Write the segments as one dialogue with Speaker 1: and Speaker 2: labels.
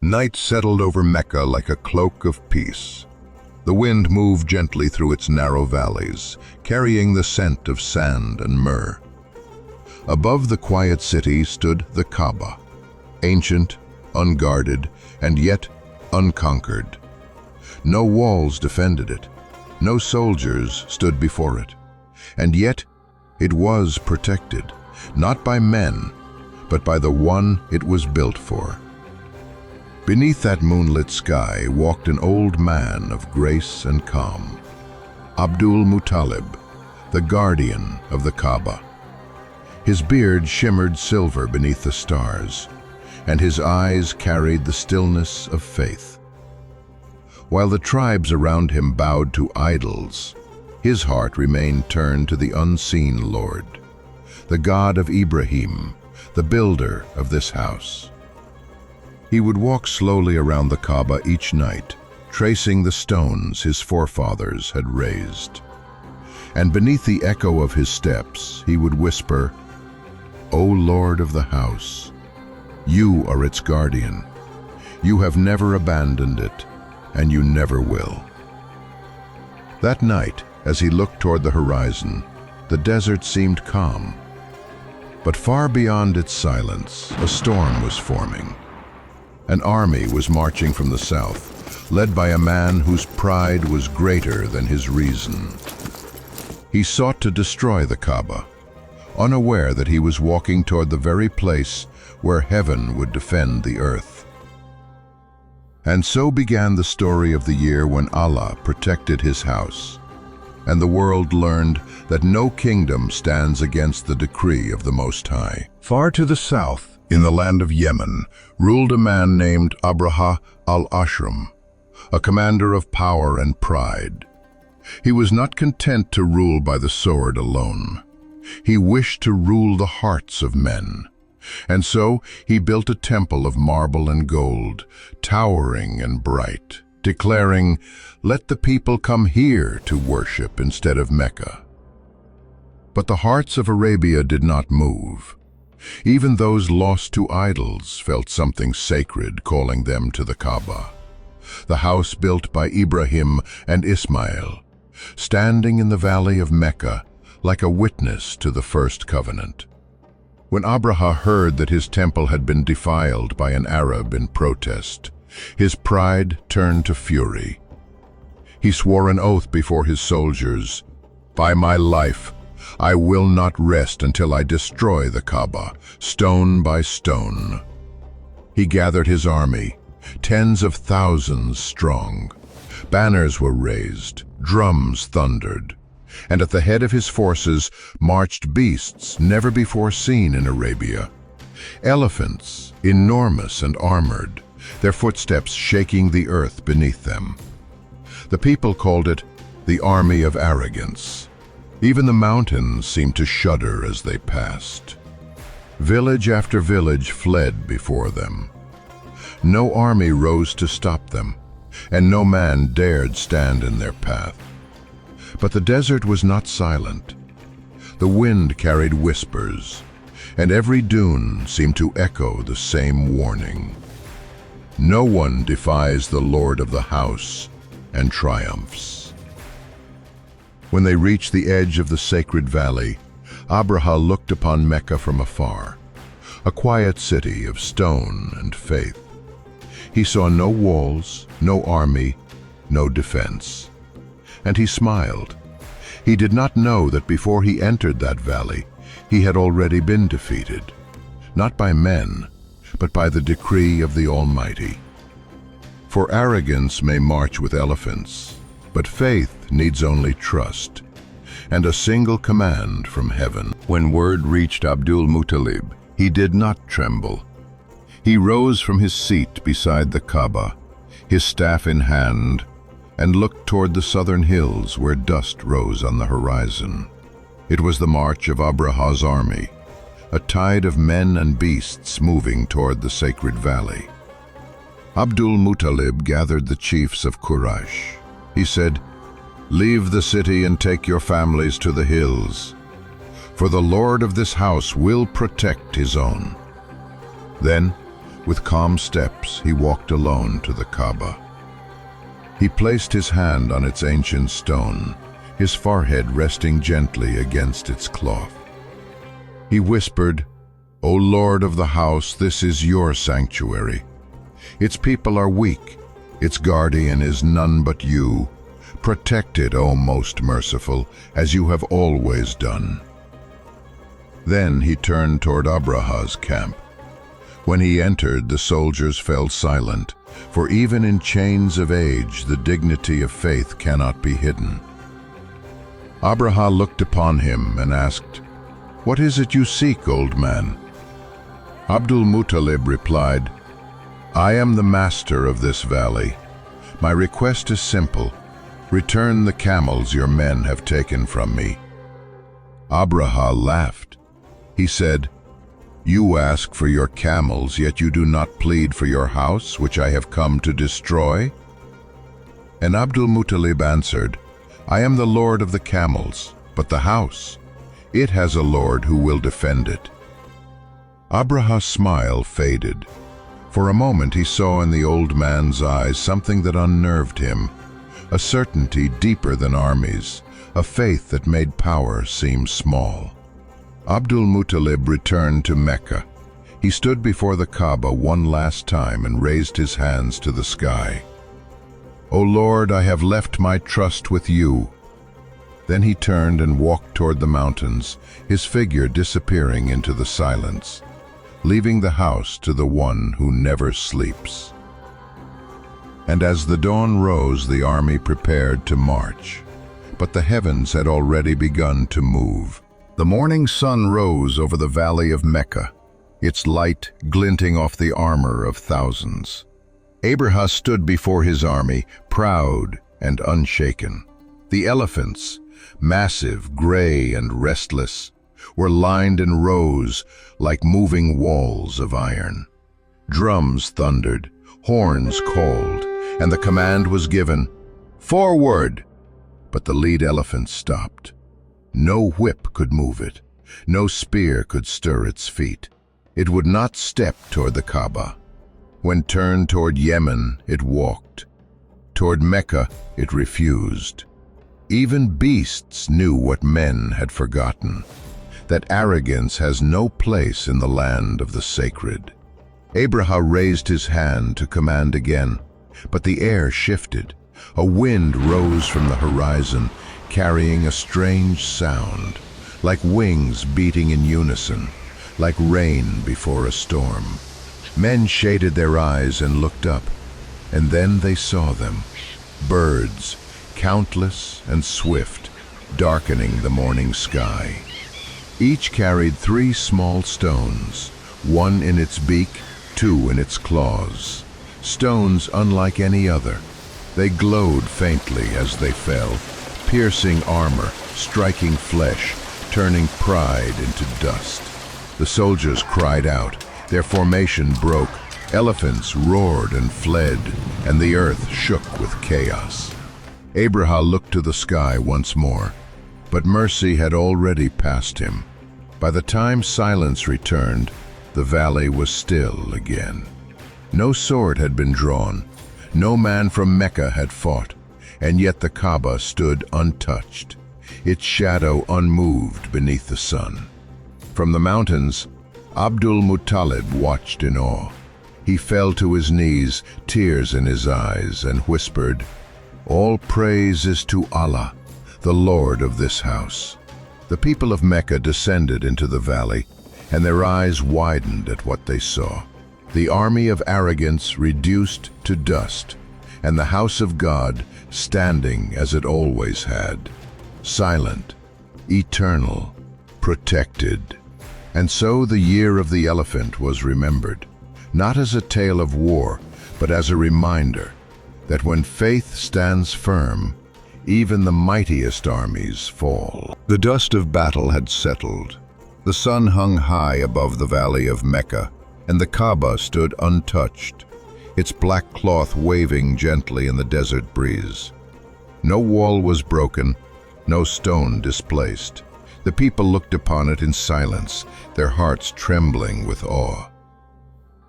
Speaker 1: Night settled over Mecca like a cloak of peace. The wind moved gently through its narrow valleys, carrying the scent of sand and myrrh. Above the quiet city stood the Kaaba, ancient, unguarded, and yet unconquered. No walls defended it, no soldiers stood before it, and yet it was protected, not by men, but by the one it was built for. Beneath that moonlit sky walked an old man of grace and calm, Abdul Muttalib, the guardian of the Kaaba. His beard shimmered silver beneath the stars, and his eyes carried the stillness of faith. While the tribes around him bowed to idols, his heart remained turned to the unseen Lord, the God of Ibrahim, the builder of this house. He would walk slowly around the Kaaba each night, tracing the stones his forefathers had raised. And beneath the echo of his steps, he would whisper, "O Lord of the house, you are its guardian. You have never abandoned it, and you never will." That night, as he looked toward the horizon, the desert seemed calm. But far beyond its silence, a storm was forming. An army was marching from the south, led by a man whose pride was greater than his reason. He sought to destroy the Kaaba, unaware that he was walking toward the very place where heaven would defend the earth. And so began the story of the year when Allah protected his house, and the world learned that no kingdom stands against the decree of the Most High. Far to the south, in the land of Yemen, ruled a man named Abraha al-Ashram, a commander of power and pride. He was not content to rule by the sword alone. He wished to rule the hearts of men. And so he built a temple of marble and gold, towering and bright, declaring, "Let the people come here to worship instead of Mecca." But the hearts of Arabia did not move. Even those lost to idols felt something sacred calling them to the Kaaba, the house built by Ibrahim and Ismail, standing in the valley of Mecca like a witness to the first covenant. When Abraha heard that his temple had been defiled by an Arab in protest, his pride turned to fury. He swore an oath before his soldiers, "By my life, I will not rest until I destroy the Kaaba, stone by stone." He gathered his army, tens of thousands strong. Banners were raised, drums thundered, and at the head of his forces marched beasts never before seen in Arabia. Elephants, enormous and armored, their footsteps shaking the earth beneath them. The people called it the Army of Arrogance. Even the mountains seemed to shudder as they passed. Village after village fled before them. No army rose to stop them, and no man dared stand in their path. But the desert was not silent. The wind carried whispers, and every dune seemed to echo the same warning. No one defies the Lord of the house and triumphs. When they reached the edge of the sacred valley, Abraha looked upon Mecca from afar, a quiet city of stone and faith. He saw no walls, no army, no defense. And he smiled. He did not know that before he entered that valley, he had already been defeated, not by men, but by the decree of the Almighty. For arrogance may march with elephants, but faith needs only trust, and a single command from heaven. When word reached Abdul Muttalib, he did not tremble. He rose from his seat beside the Kaaba, his staff in hand, and looked toward the southern hills where dust rose on the horizon. It was the march of Abraha's army, a tide of men and beasts moving toward the sacred valley. Abdul Muttalib gathered the chiefs of Quraysh. He said, "Leave the city and take your families to the hills, for the Lord of this house will protect his own." Then, With calm steps, he walked alone to the Kaaba. He placed his hand on its ancient stone, his forehead resting gently against its cloth. He whispered, "O Lord of the house, this is your sanctuary. Its people are weak, its guardian is none but you. Protect it, O most merciful, as you have always done." Then he turned toward Abraha's camp. When he entered, the soldiers fell silent, for even in chains of age, the dignity of faith cannot be hidden. Abraha looked upon him and asked, "What is it you seek, old man?" Abdul Muttalib replied, "I am the master of this valley. My request is simple. Return the camels your men have taken from me." Abraha laughed. He said, "You ask for your camels, yet you do not plead for your house, which I have come to destroy?" And Abdul Muttalib answered, "I am the Lord of the camels, but the house, it has a Lord who will defend it." Abraha's smile faded. For a moment he saw in the old man's eyes something that unnerved him, a certainty deeper than armies, a faith that made power seem small. Abdul Muttalib returned to Mecca. He stood before the Kaaba one last time and raised his hands to the sky. "O Lord, I have left my trust with you." Then he turned and walked toward the mountains, his figure disappearing into the silence, leaving the house to the one who never sleeps. And as the dawn rose, the army prepared to march. But the heavens had already begun to move. The morning sun rose over the valley of Mecca, its light glinting off the armor of thousands. Abraha stood before his army, proud and unshaken. The elephants, massive, gray, and restless, were lined in rows like moving walls of iron. Drums thundered, horns called, and the command was given, "Forward!" But the lead elephant stopped. No whip could move it. No spear could stir its feet. It would not step toward the Kaaba. When turned toward Yemen, it walked. Toward Mecca, it refused. Even beasts knew what men had forgotten, that arrogance has no place in the land of the sacred. Abraha raised his hand to command again, but the air shifted. A wind rose from the horizon, carrying a strange sound, like wings beating in unison, like rain before a storm. Men shaded their eyes and looked up, and then they saw them, birds, countless and swift, darkening the morning sky. Each carried 3 small stones, one in its beak, 2 in its claws. Stones unlike any other. They glowed faintly as they fell, piercing armor, striking flesh, turning pride into dust. The soldiers cried out. Their formation broke. Elephants roared and fled, and the earth shook with chaos. Abraha looked to the sky once more, but mercy had already passed him. By the time silence returned, the valley was still again. No sword had been drawn. No man from Mecca had fought, and yet the Kaaba stood untouched, its shadow unmoved beneath the sun. From the mountains, Abdul Muttalib watched in awe. He fell to his knees, tears in his eyes, and whispered, "All praise is to Allah, the Lord of this house." The people of Mecca descended into the valley, and their eyes widened at what they saw. The army of arrogance reduced to dust, and the house of God standing as it always had, silent, eternal, protected. And so the year of the elephant was remembered, not as a tale of war, but as a reminder that when faith stands firm, even the mightiest armies fall. The dust of battle had settled. The sun hung high above the valley of Mecca, and the Kaaba stood untouched, its black cloth waving gently in the desert breeze. No wall was broken, no stone displaced. The people looked upon it in silence, their hearts trembling with awe.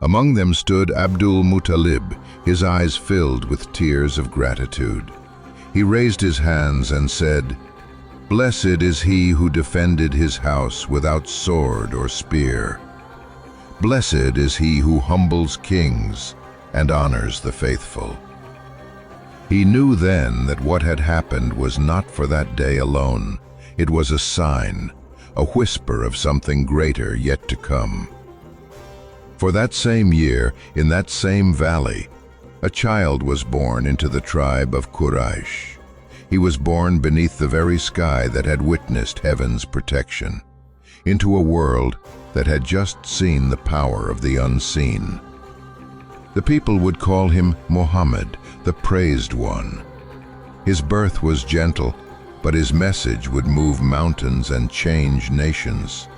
Speaker 1: Among them stood Abdul Muttalib, his eyes filled with tears of gratitude. He raised his hands and said, "Blessed is he who defended his house without sword or spear. Blessed is he who humbles kings and honors the faithful." He knew then that what had happened was not for that day alone. It was a sign, a whisper of something greater yet to come. For that same year, in that same valley, a child was born into the tribe of Quraysh. He was born beneath the very sky that had witnessed heaven's protection, into a world that had just seen the power of the unseen. The people would call him Muhammad, the praised one. His birth was gentle, but his message would move mountains and change nations.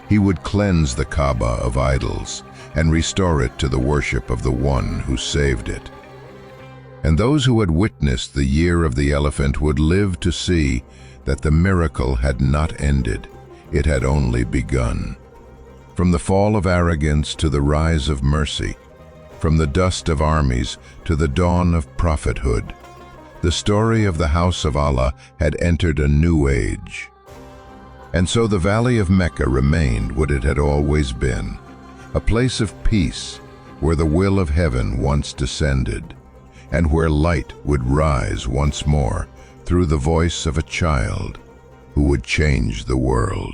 Speaker 1: He would cleanse the Kaaba of idols and restore it to the worship of the one who saved it. And those who had witnessed the year of the elephant would live to see that the miracle had not ended, it had only begun. From the fall of arrogance to the rise of mercy, from the dust of armies to the dawn of prophethood, the story of the house of Allah had entered a new age. And so the valley of Mecca remained what it had always been, a place of peace where the will of heaven once descended, and where light would rise once more through the voice of a child who would change the world.